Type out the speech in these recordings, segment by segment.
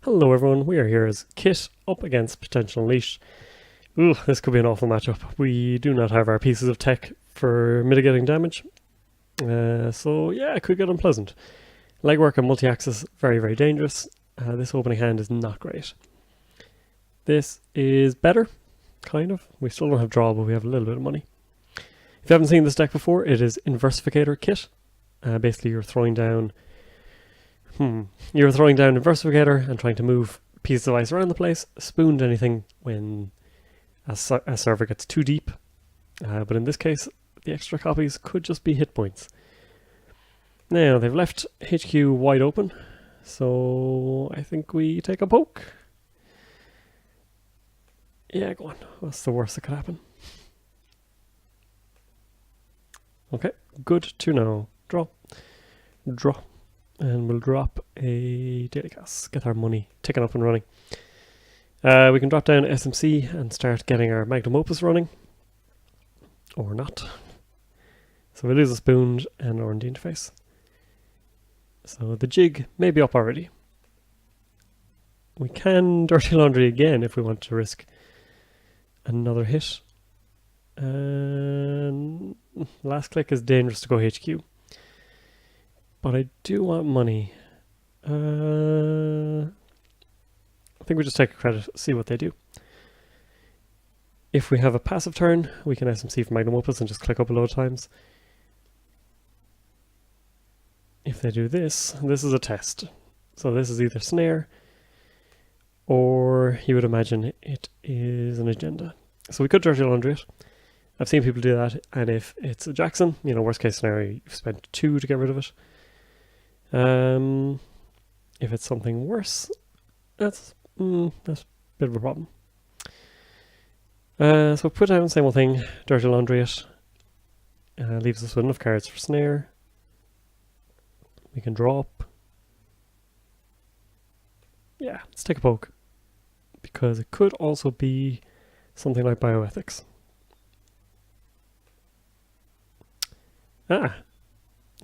Hello everyone, we are here as Kit up against Potential Unleashed. Ooh, this could be an awful matchup. We do not have our pieces of tech for mitigating damage. So yeah, it could get unpleasant. Legwork and multi-axis, very dangerous. This opening hand is not great. This is better, kind of. We still don't have draw, but we have a little bit of money. If you haven't seen this deck before, it is Inversificator Kit. Basically you're throwing down Inversificator and trying to move pieces of ice around the place, spooned anything when a server gets too deep. But in this case, the extra copies could just be hit points. Now, they've left HQ wide open, so I think we take a poke. Yeah, go on. What's the worst that could happen? Okay, good to know. Draw. And we'll drop a daily cast, get our money ticking up and running. We can drop down SMC and start getting our magnum opus running. Or not. So we lose a spoon and our the interface. So the jig may be up already. We can dirty laundry again if we want to risk another hit. And last click is dangerous to go HQ. But I do want money. I think we just take a credit, see what they do. If we have a passive turn, we can SMC for Magnum Opus and just click up a load of times. If they do this, this is a test. So this is either snare, or you would imagine it is an agenda. So we could dirty laundry it. I've seen people do that, and if it's a Jackson, worst case scenario, you've spent 2 to get rid of it. If it's something worse, that's a bit of a problem. So put down same old thing, dirty laundry it. Leaves us with enough cards for snare. We can drop. Yeah, let's take a poke. Because it could also be something like bioethics.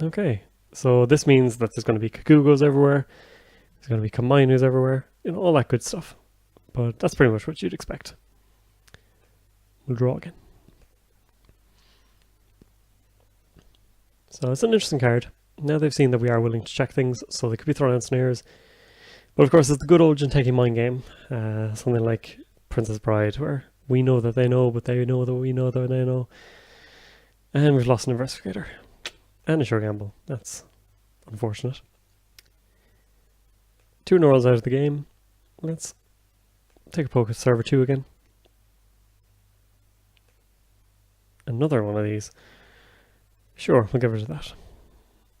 Okay. So this means that there's going to be Kakugos everywhere, there's going to be Kamainus everywhere, all that good stuff. But that's pretty much what you'd expect. We'll draw again. So it's an interesting card. Now they've seen that we are willing to check things, so they could be throwing out snares. But of course it's the good old GNK mind game, something like Princess Bride, where we know that they know, but they know that we know that they know. And we've lost an Inversificator. And a sure gamble. That's unfortunate. 2 Neurals out of the game. Let's take a poke at server 2 again. Another one of these. Sure, we'll give rid of that.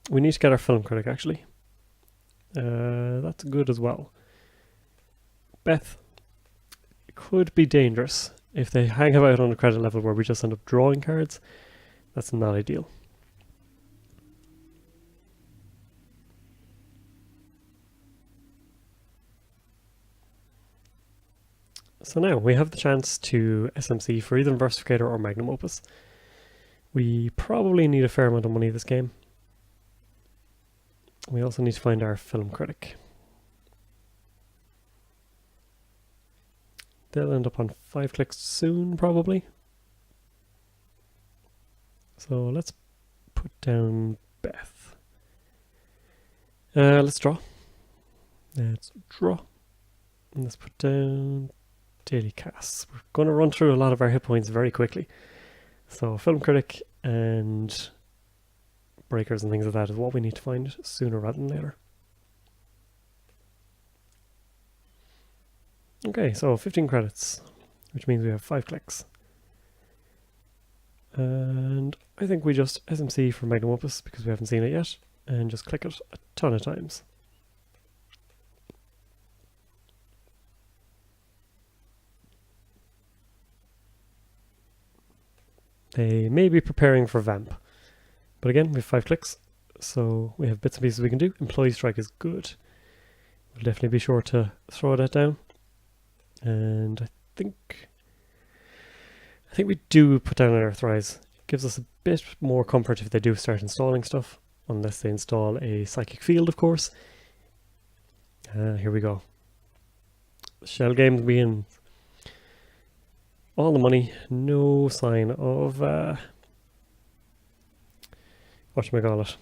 We need to get our film critic actually. That's good as well. Beth could be dangerous if they hang about on a credit level where we just end up drawing cards. That's not ideal. So now we have the chance to SMC for either Inversificator or Magnum Opus. We probably need a fair amount of money this game. We also need to find our film critic. They'll end up on 5 clicks soon, probably. So let's put down Beth. Let's draw. Let's draw. And let's put down daily casts. We're going to run through a lot of our hit points very quickly. So film critic and breakers and things like that is what we need to find sooner rather than later. Okay, so 15 credits, which means we have 5 clicks. And I think we just SMC for Magnum Opus because we haven't seen it yet, and just click it a ton of times. They may be preparing for Vamp. But again, we have 5 clicks, so we have bits and pieces we can do. Employee Strike is good. We'll definitely be sure to throw that down. And I think we do put down an Earthrise. It gives us a bit more comfort if they do start installing stuff. Unless they install a Psychic Field, of course. Here we go. Shell games being all the money, no sign of whatchamacallit,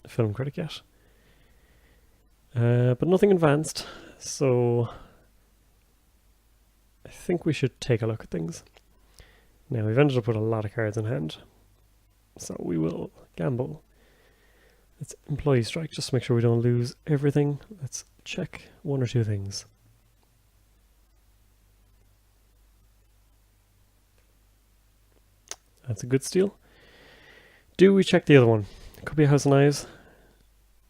film critic yet. But nothing advanced, so I think we should take a look at things. Now, we've ended up with a lot of cards in hand, so we will gamble. Let's employee strike, just to make sure we don't lose everything. Let's check one or two things. That's a good steal. Do we check the other one? It could be a House of Knives.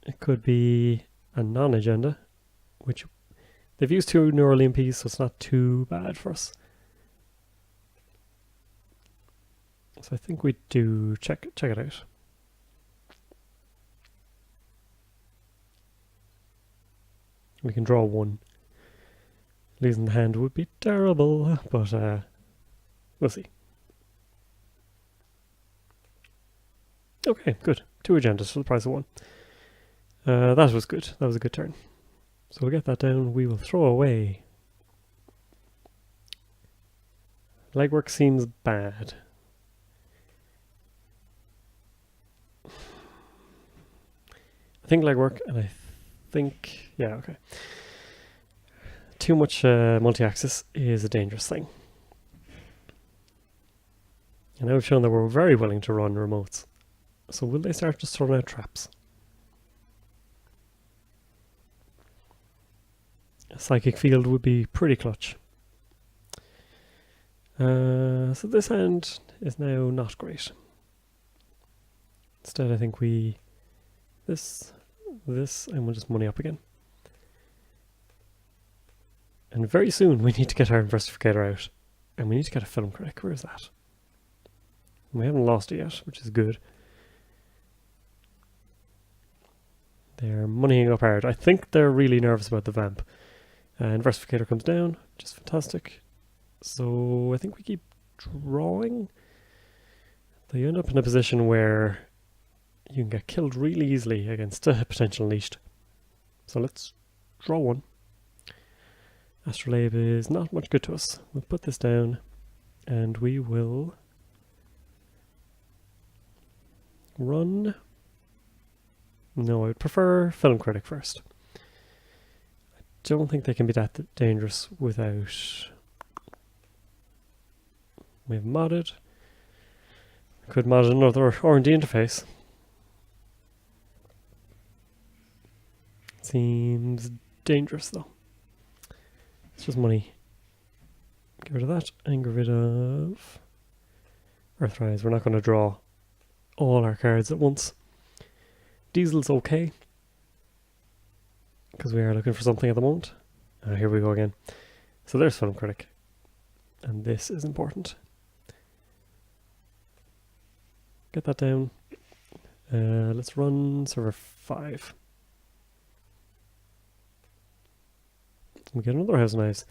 It could be a non-agenda, which they've used 2 New Orleans pieces, so it's not too bad for us. So I think we do check it out. We can draw 1. Losing the hand would be terrible, but we'll see. Okay, good. 2 agendas for the price of 1. That was good. That was a good turn. So we'll get that down. We will throw away. Legwork seems bad. I think legwork, and I think... yeah, okay. Too much multi-axis is a dangerous thing. And now we've shown that we're very willing to run remotes. So will they start just throwing out traps? A psychic field would be pretty clutch. So this hand is now not great. Instead I think we... this, and we'll just money up again. And very soon we need to get our Inversificator out. And we need to get a film critic. Where is that? We haven't lost it yet, which is good. They're moneying up hard. I think they're really nervous about the vamp. Inversificator comes down, which is fantastic. So I think we keep drawing. They end up in a position where you can get killed really easily against a potential leashed. So let's draw 1. Astrolabe is not much good to us. We'll put this down and we will run. No, I would prefer film critic first. I don't think they can be that dangerous without... We've modded. Could mod another R&D interface. Seems dangerous though. It's just money. Get rid of that and get rid of Earthrise. We're not going to draw all our cards at once. Diesel's okay, because we are looking for something at the moment. Here we go again. So there's Film Critic. And this is important. Get that down. Let's run server 5. We get another House of Knives.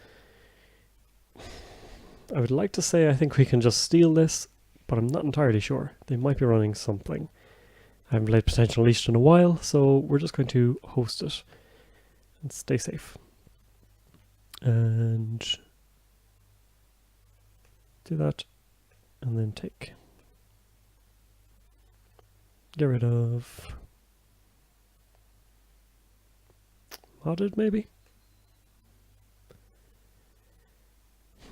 I would like to say I think we can just steal this, but I'm not entirely sure. They might be running something. I haven't played Potential Unleashed in a while, so we're just going to host it and stay safe. And do that, and then take. Get rid of modded, maybe?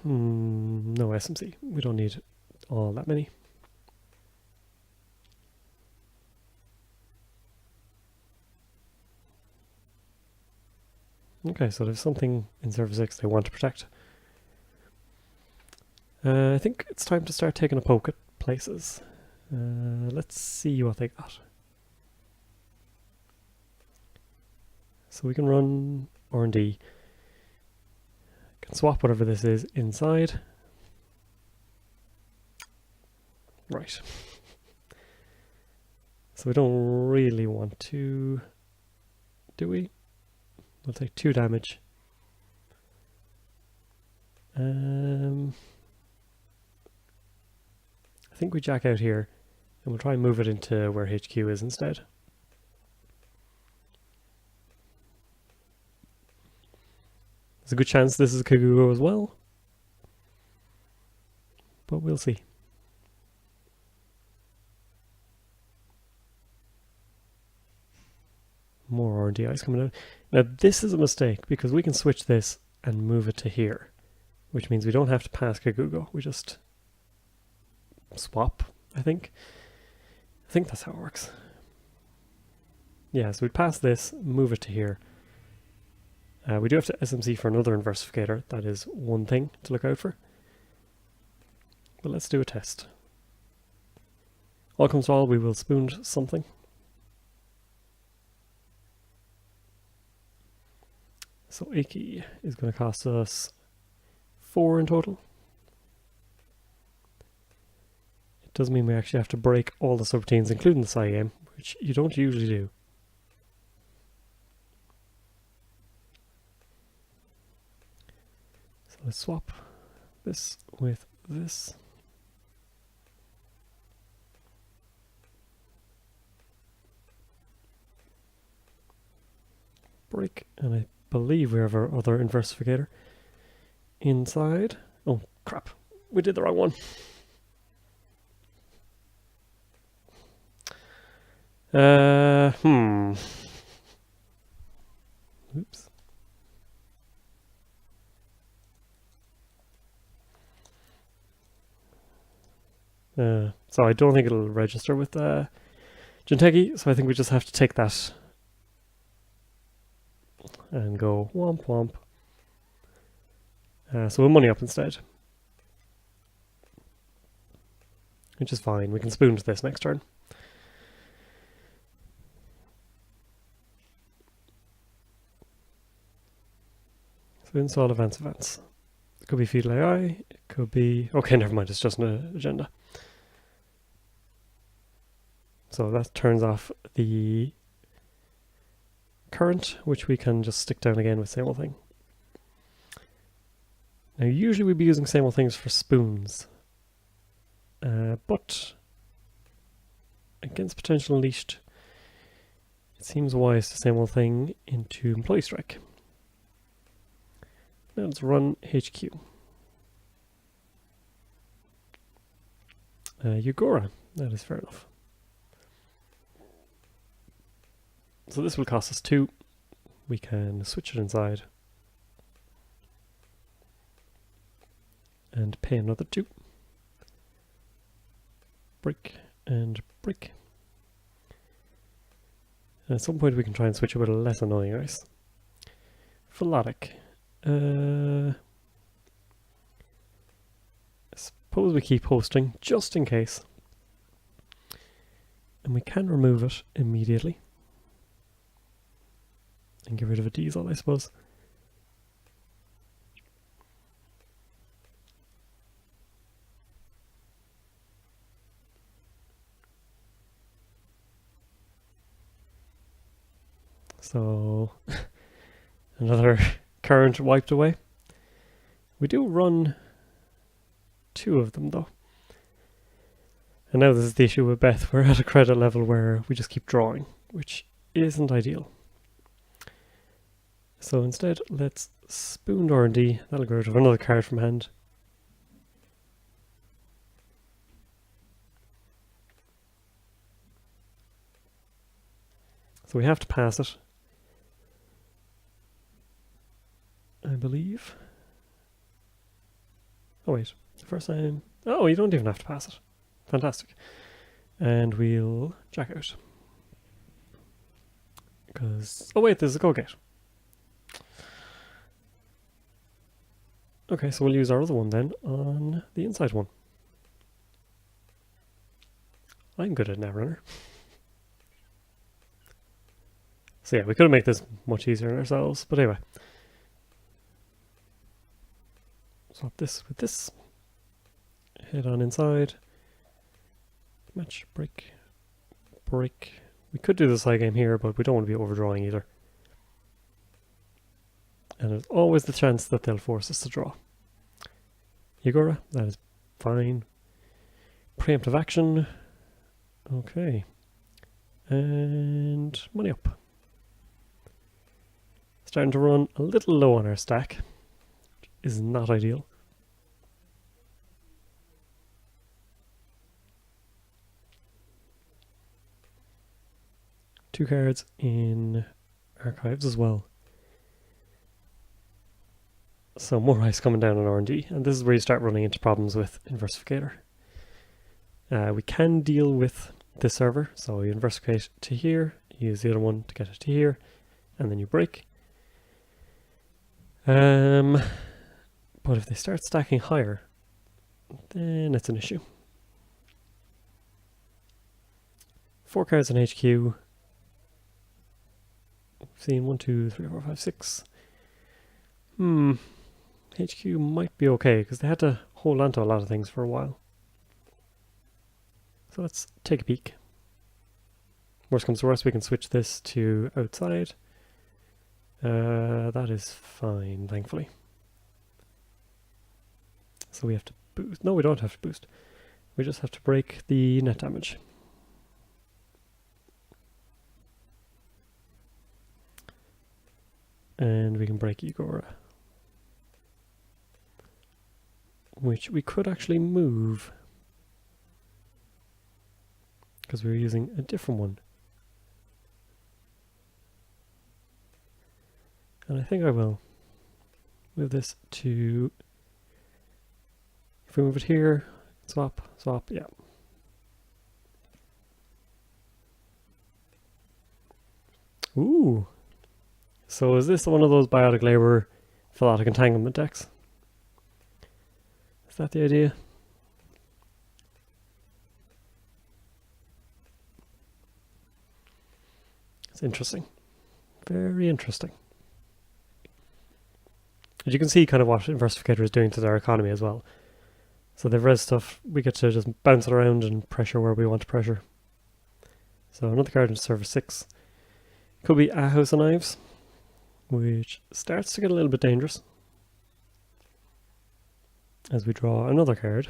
No SMC. We don't need all that many. Okay, so there's something in server 6 they want to protect. I think it's time to start taking a poke at places. Let's see what they got. So we can run R&D. Can swap whatever this is inside. Right. So we don't really want to, do we? We'll take 2 damage. I think we jack out here and we'll try and move it into where HQ is instead. There's a good chance this is a Kagugo as well, but we'll see. More R&D ice coming out. Now this is a mistake because we can switch this and move it to here, which means we don't have to pass Kagugo. We just swap, I think. I think that's how it works. Yeah, so we'd pass this, move it to here. We do have to SMC for another Inversificator. That is one thing to look out for. But let's do a test. All comes to all, we will spoon something. So Iki is going to cost us 4 in total. It does mean we actually have to break all the subroutines, including the side game, which you don't usually do. So let's swap this with this. Break, and I believe we have our other Inversificator inside. Oh crap, we did the wrong one. Oops. So I don't think it'll register with GNK, so I think we just have to take that and go womp womp. So we'll money up instead, which is fine. We can spoon to this next turn. So install events. It could be feudal AI, it could be... Okay, never mind, it's just an agenda. So that turns off the current, which we can just stick down again with same old thing. Now usually we'd be using same old things for spoons, but against potential unleashed, it seems wise to same old thing into employee strike. Now let's run HQ. Yugora, that is fair enough. So this will cost us 2. We can switch it inside and pay another 2. Break and break. And at some point we can try and switch it with a less annoying ice. Philotic. I suppose we keep hosting just in case. And we can remove it immediately. And get rid of a diesel, I suppose. So, another current wiped away. We do run 2 of them though. And now this is the issue with Beth. We're at a credit level where we just keep drawing, which isn't ideal. So instead, let's spoon R&D. That'll get rid of another card from hand. So we have to pass it, I believe. Oh wait, the first time... Oh, you don't even have to pass it. Fantastic. And we'll jack out. Because... Oh wait, there's a go gate. Okay, so we'll use our other one then on the inside one. I'm good at Netrunner. So yeah, we could have made this much easier on ourselves, but anyway. Swap this with this. Head on inside. Match, break, break. We could do the side game here, but we don't want to be overdrawing either. And there's always the chance that they'll force us to draw. Yugora, that is fine. Preemptive action. Okay. And money up. Starting to run a little low on our stack. is not ideal. Two cards in archives as well. So more ice coming down on R&D, and this is where you start running into problems with Inversificator. We can deal with this server, so you inversificate to here, use the other one to get it to here, and then you break. But if they start stacking higher, then it's an issue. 4 cards in HQ. We've seen 1, 2, 3, 4, 5, 6. HQ might be okay, because they had to hold on to a lot of things for a while. So let's take a peek. Worst comes to worst, we can switch this to outside. That is fine, thankfully. So we have to boost. No, we don't have to boost. We just have to break the net damage. And we can break Igora, which we could actually move, because we're using a different one. And I think I will move this to, if we move it here, swap, yeah. Ooh. So is this one of those biotic labor philotic entanglement decks? Is that the idea? It's interesting. Very interesting. As you can see kind of what Inversificator is doing to their economy as well. So they've res stuff, we get to just bounce it around and pressure where we want to pressure. So another card in server 6. Could be a House of Knives, which starts to get a little bit dangerous as we draw another card.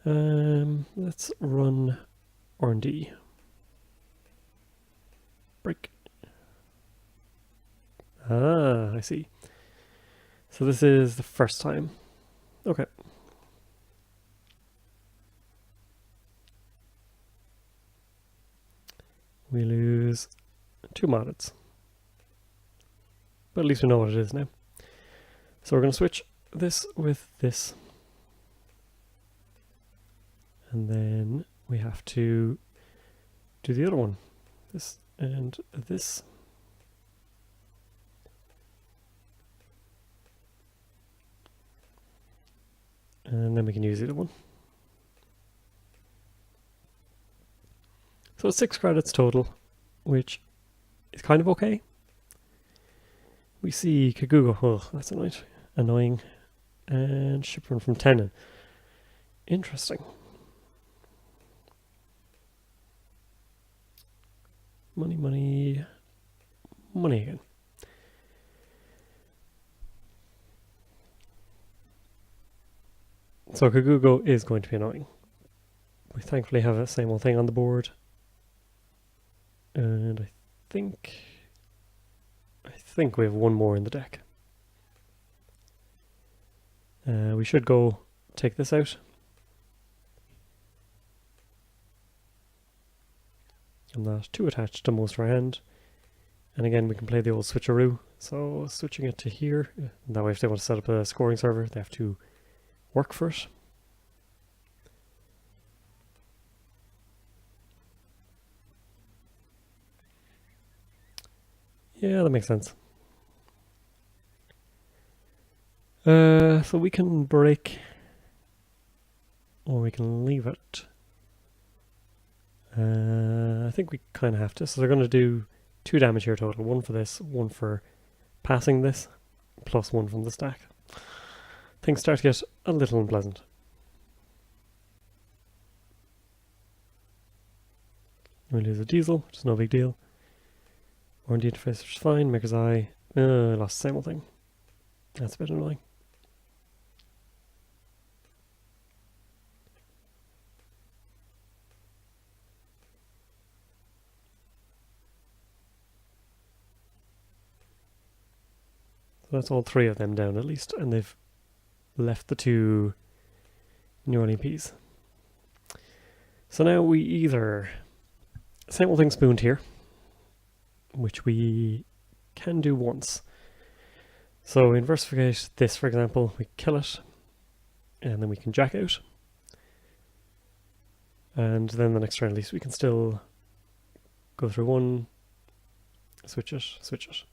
Let's run R&D. Break. Ah, I see. So this is the first time. Okay. We lose 2 moddeds. But at least we know what it is now. So we're going to switch this with this. And then we have to do the other one. This and this. And then we can use the other one. So 6 credits total, which is kind of okay. We see Kagugo, oh, that's annoying. And Shipron from Tenon. Interesting. Money, money, money again. So Kagugo is going to be annoying. We thankfully have the same old thing on the board. And I think we have one more in the deck. We should go take this out. I'm not too attached to most of our hand. And again, we can play the old switcheroo. So switching it to here. That way if they want to set up a scoring server, they have to work for it. Yeah, that makes sense. So we can break, or we can leave it. I think we kind of have to. So they're going to do 2 damage here total. 1 for this, 1 for passing this, plus 1 from the stack. Things start to get a little unpleasant. We lose a diesel, which is no big deal. R&D interface, which is fine. Maker's Eye. I lost the same old thing. That's a bit annoying. So that's all 3 of them down at least, and they've left the 2 New Orleans peas. So now we either same old thing spooned here, which we can do once. So we inversificate this, for example, we kill it, and then we can jack out. And then the next turn at least we can still go through one, switch it, switch it.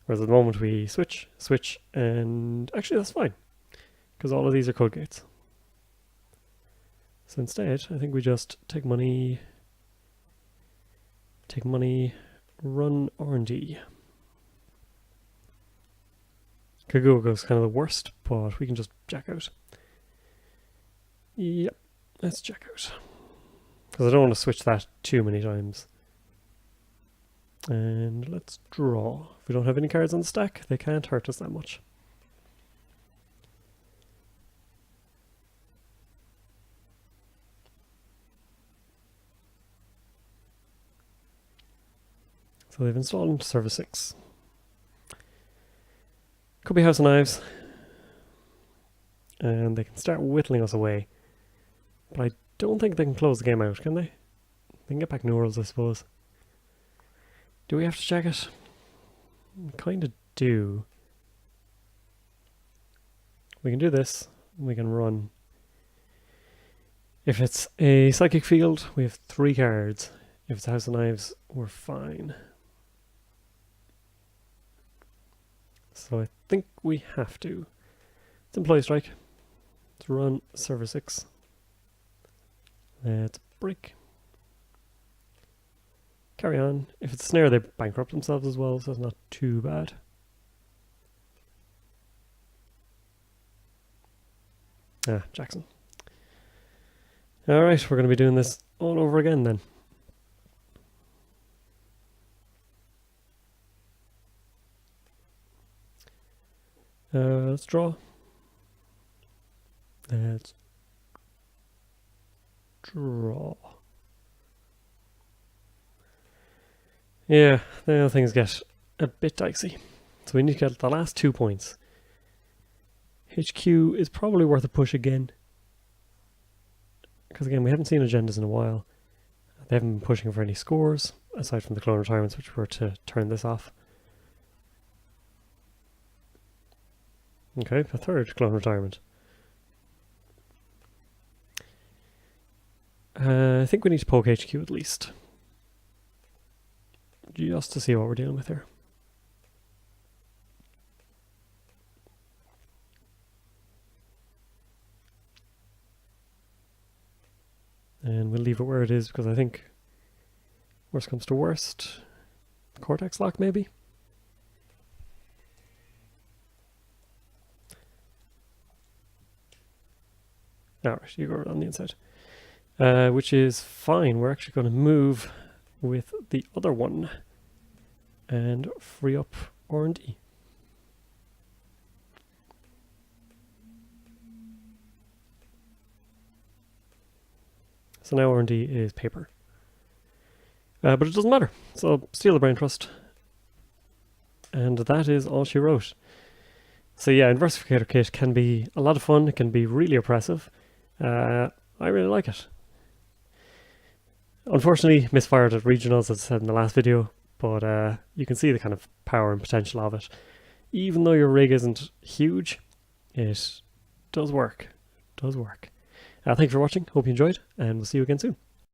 Whereas at the moment we switch, switch, and actually that's fine, because all of these are code gates. So instead, I think we just take money, run R&D. Kagoo goes kind of the worst, but we can just jack out. Yep, let's jack out. Because I don't want to switch that too many times. And let's draw. If we don't have any cards on the stack, they can't hurt us that much. So they've installed into Service 6. Could be House of Knives. And they can start whittling us away. But I don't think they can close the game out, can they? They can get back Neurals, I suppose. Do we have to check it? Kind of do. We can do this. We can run. If it's a Psychic Field, we have 3 cards. If it's House of Knives, we're fine. So I think we have to. It's Employee Strike. Let's run Server 6. Let's break. Carry on. If it's Snare, they bankrupt themselves as well, so it's not too bad. Ah, Jackson. Alright, we're going to be doing this all over again then. Let's draw. Let's draw. Yeah, now things get a bit dicey. So we need to get the last 2 points. HQ is probably worth a push again. Because again, we haven't seen agendas in a while. They haven't been pushing for any scores, aside from the clone retirements, which were to turn this off. Okay, a 3rd clone retirement. I think we need to poke HQ at least. Just to see what we're dealing with here. And we'll leave it where it is because I think worst comes to worst. Cortex lock maybe? Alright, you go on the inside. Which is fine. We're actually going to move with the other one and free up R&D. So now R&D is paper. But it doesn't matter. So steal the Brain Trust. And that is all she wrote. So yeah, Inversificator Kit can be a lot of fun. It can be really oppressive. I really like it. Unfortunately, misfired at Regionals, as I said in the last video, but you can see the kind of power and potential of it. Even though your rig isn't huge, it does work. Thanks for watching, hope you enjoyed, and we'll see you again soon.